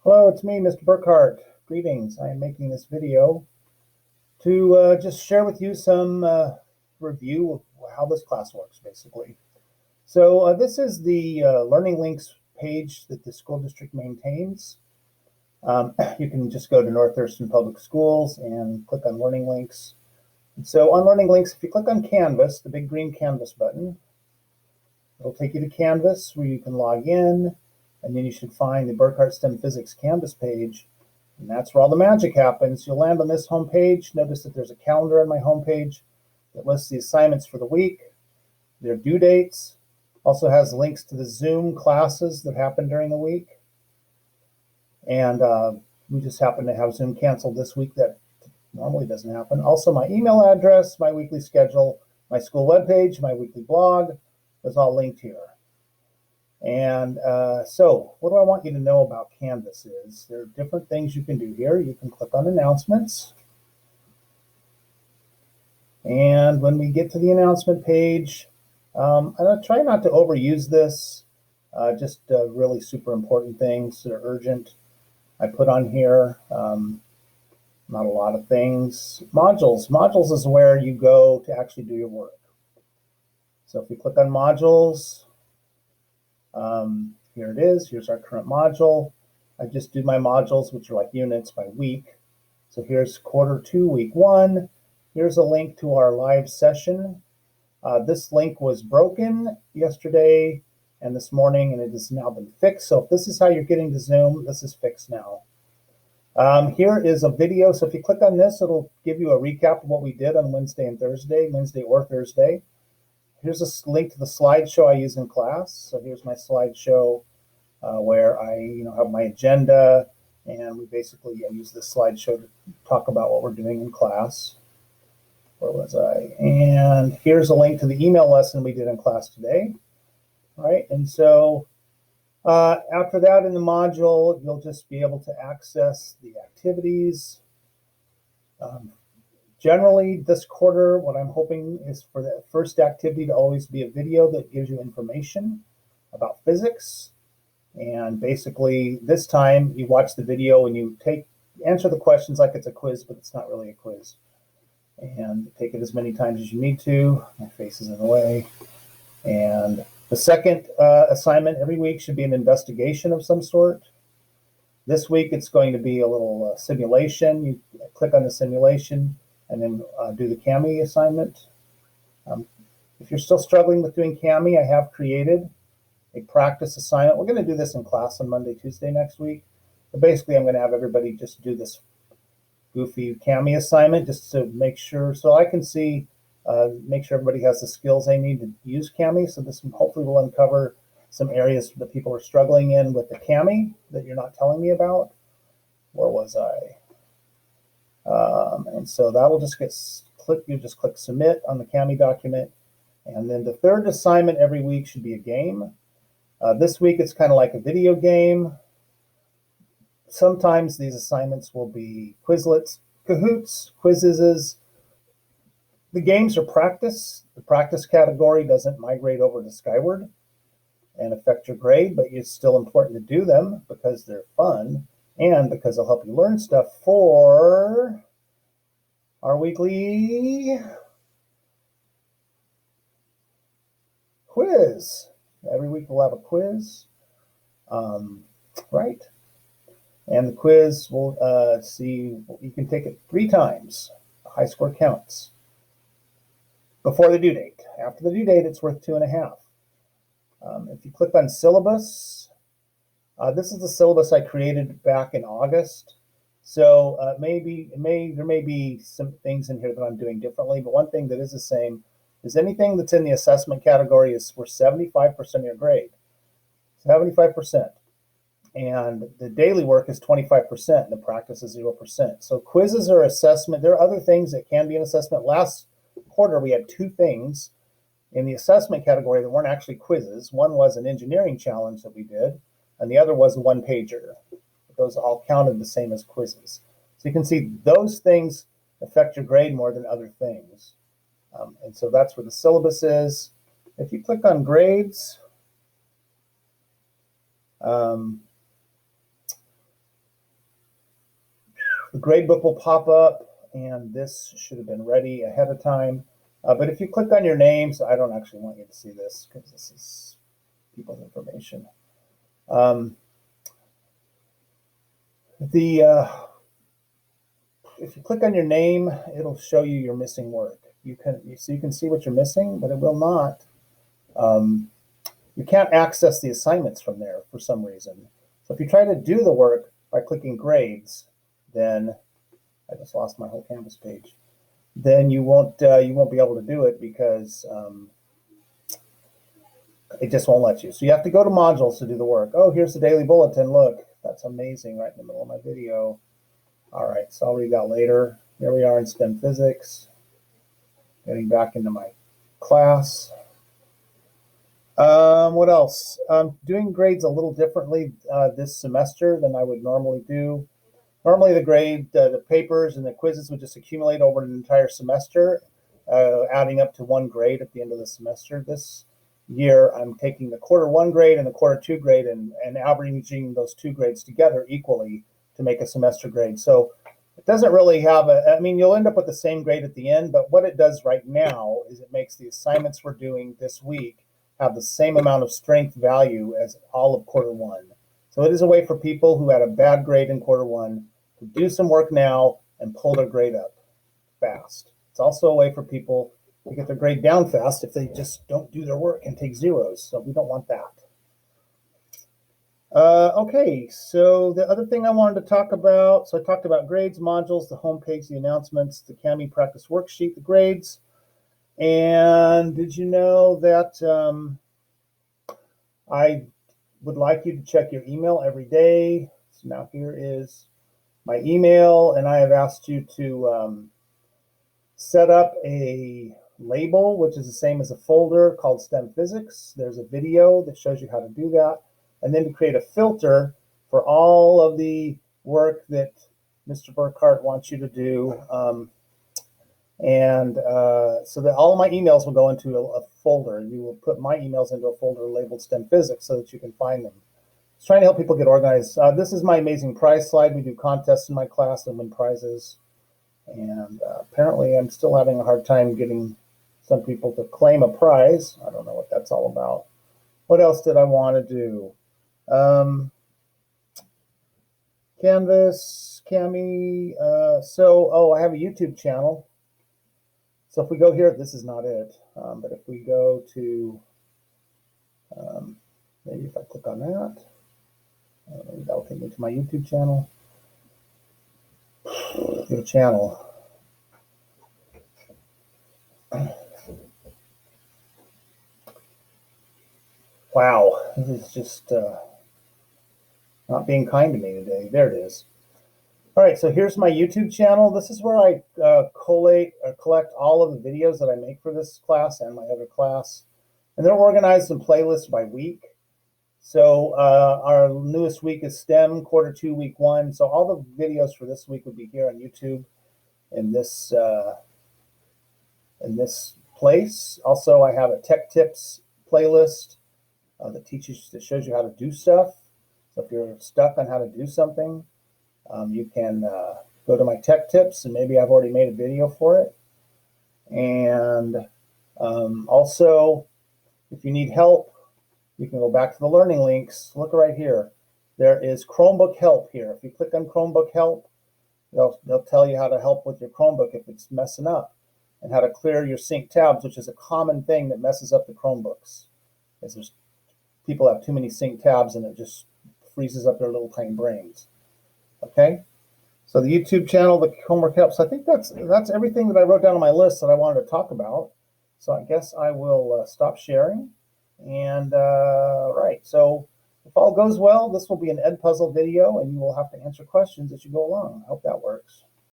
Hello, it's me, Mr. Burkhart. Greetings. I am making this video to just share with you some review of how this class works, basically. So this is the Learning Links page that the school district maintains. You can just go to North Thurston Public Schools and click on Learning Links. And so on Learning Links, if you click on Canvas, the big green Canvas button, it'll take you to Canvas where you can log in, and then you should find the Burkhart STEM Physics Canvas page, and that's where all the magic happens. You'll land on this home page. Notice that there's a calendar on my home page that lists the assignments for the week, their due dates, also has links to the Zoom classes that happen during the week. And we just happen to have Zoom canceled this week. That normally doesn't happen. Also, my email address, my weekly schedule, my school webpage, my weekly blog is all linked here. And so what do I want you to know about Canvas is there are different things you can do here. You can click on announcements. And when we get to the announcement page, I'm going to try not to overuse this, just really super important things that are urgent. I put on here, not a lot of things. Modules. Modules is where you go to actually do your work. So if we click on modules, here it is. Here's our current module. I just do my modules, which are like units by week. So here's quarter 2, week 1. Here's a link to our live session. This link was broken yesterday and this morning, and it has now been fixed. So if this is how you're getting to Zoom, this is fixed now. Here is a video. So if you click on this, it'll give you a recap of what we did on Wednesday and Thursday, Wednesday or Thursday. Here's a link to the slideshow I use in class. So here's my slideshow where I have my agenda, and we basically use this slideshow to talk about what we're doing in class. Where was I? And here's a link to the email lesson we did in class today. All right, and so after that in the module, you'll just be able to access the activities. Generally, this quarter, what I'm hoping is for the first activity to always be a video that gives you information about physics. And basically, this time you watch the video and you answer the questions like it's a quiz, but it's not really a quiz. And take it as many times as you need to. My face is in the way. And the second assignment every week should be an investigation of some sort. This week, it's going to be a little simulation. You click on the simulation and then do the CAMI assignment. If you're still struggling with doing CAMI, I have created a practice assignment. We're going to do this in class on Monday, Tuesday next week. But basically, I'm going to have everybody just do this goofy CAMI assignment just to make sure, so I can see, make sure everybody has the skills they need to use CAMI. So this hopefully will uncover some areas that people are struggling in with the CAMI that you're not telling me about. Where was I? And so that'll just you just click submit on the CAMI document. And then the third assignment every week should be a game. This week it's kind of like a video game. Sometimes these assignments will be Quizlets, Kahoots, quizzes. The games are practice. The practice category doesn't migrate over to Skyward and affect your grade, but it's still important to do them because they're fun and because they'll help you learn stuff for our weekly quiz. Every week we'll have a quiz, right? And the quiz will see, you can take it 3 times. The high score counts. Before the due date. After the due date, it's worth 2.5. If you click on syllabus, this is the syllabus I created back in August. So there may be some things in here that I'm doing differently, but one thing that is the same is anything that's in the assessment category is for 75% of your grade. 75%. And the daily work is 25%, and the practice is 0%. So quizzes are assessment. There are other things that can be an assessment. Last quarter, we had 2 things in the assessment category that weren't actually quizzes. One was an engineering challenge that we did, and the other was a 1-pager. Those all counted the same as quizzes. So you can see those things affect your grade more than other things. And so that's where the syllabus is. If you click on grades, the grade book will pop up, and this should have been ready ahead of time. But if you click on your name, so I don't actually want you to see this because this is people's information. If you click on your name, it'll show you your missing work. You can see what you're missing, but it will not. You can't access the assignments from there for some reason. So if you try to do the work by clicking grades, then I just lost my whole Canvas page. Then you won't be able to do it because it just won't let you. So you have to go to modules to do the work. Oh, here's the daily bulletin. Look, that's amazing, right in the middle of my video. All right, so I'll read that later. Here we are in STEM physics. Getting back into my class. What else? I'm doing grades a little differently this semester than I would normally do. Normally the papers and the quizzes would just accumulate over an entire semester, adding up to 1 grade at the end of the semester. This year, I'm taking the Q1 grade and the Q2 grade and averaging those 2 grades together equally to make a semester grade. So it doesn't really have you'll end up with the same grade at the end, but what it does right now is it makes the assignments we're doing this week have the same amount of strength value as all of Q1. So it is a way for people who had a bad grade in Q1 to do some work now and pull their grade up fast. It's also a way for people to get their grade down fast if they just don't do their work and take zeros. So we don't want that. Okay, so the other thing I wanted to talk about, so I talked about grades, modules, the homepage, the announcements, the Kami practice worksheet, the grades. And did you know that I would like you to check your email every day? So now here is my email, and I have asked you to set up a label, which is the same as a folder called STEM Physics. There's a video that shows you how to do that. And then to create a filter for all of the work that Mr. Burkhart wants you to do. So that all of my emails will go into a folder. You will put my emails into a folder labeled STEM Physics so that you can find them. It's trying to help people get organized. This is my amazing prize slide. We do contests in my class and win prizes. And apparently I'm still having a hard time getting some people to claim a prize. I don't know what that's all about. What else did I want to do? Canvas, Kami. I have a YouTube channel. So if we go here, this is not it. But if we go to, maybe if I click on that, maybe that'll take me to my YouTube channel. Your channel. Wow, this is just not being kind to me today. There it is. All right, so here's my YouTube channel. This is where I collect all of the videos that I make for this class and my other class. And they're organized in playlists by week. So our newest week is STEM, Q2, week 1. So all the videos for this week would be here on YouTube in this place. Also, I have a Tech Tips playlist that shows you how to do stuff. So if you're stuck on how to do something, you can go to my Tech Tips, and maybe I've already made a video for it. And also, if you need help, you can go back to the learning links. Look right here. There is Chromebook help here. If you click on Chromebook help, they'll tell you how to help with your Chromebook if it's messing up, and how to clear your sync tabs, which is a common thing that messes up the Chromebooks. Is people have too many sync tabs and it just freezes up their little tiny brains. Okay, so the YouTube channel, the homework helps. I think that's everything that I wrote down on my list that I wanted to talk about. So I guess I will stop sharing. And right, so if all goes well, this will be an Edpuzzle video, and you will have to answer questions as you go along. I hope that works.